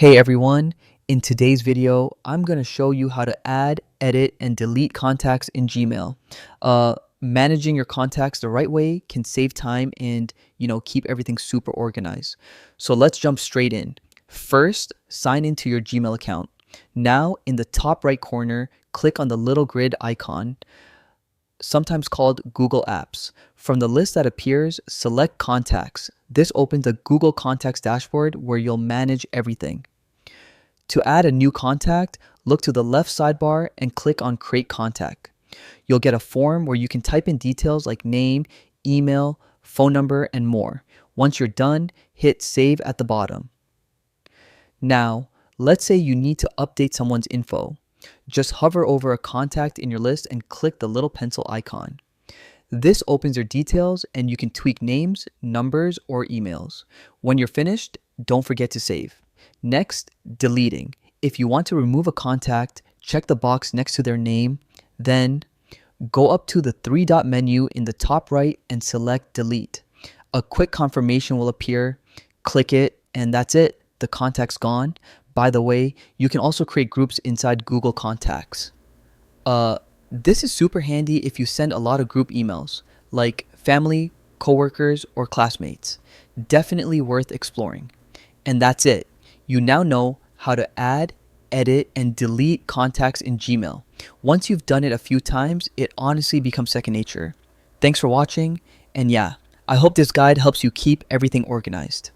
Hey everyone, in today's video, I'm going to show you how to add, edit, and delete contacts in Gmail. Managing your contacts the right way can save time and, keep everything super organized. So let's jump straight in. First, sign into your Gmail account. Now, in the top right corner, click on the little grid icon, sometimes called Google Apps. From the list that appears, select Contacts. This opens a Google Contacts dashboard where you'll manage everything. To add a new contact, look to the left sidebar and click on Create Contact. You'll get a form where you can type in details like name, email, phone number, and more. Once you're done, hit Save at the bottom. Now, let's say you need to update someone's info. Just hover over a contact in your list and click the little pencil icon. This opens their details and you can tweak names, numbers, or emails. When you're finished, don't forget to save. Next, deleting. If you want to remove a contact, check the box next to their name, then go up to the three-dot menu in the top right and select Delete. A quick confirmation will appear, click it, and that's it. The contact's gone. By the way, you can also create groups inside Google Contacts. This is super handy if you send a lot of group emails, like family, coworkers, or classmates. Definitely worth exploring. And that's it. You now know how to add, edit, and delete contacts in Gmail. Once you've done it a few times, it honestly becomes second nature. Thanks for watching, and yeah, I hope this guide helps you keep everything organized.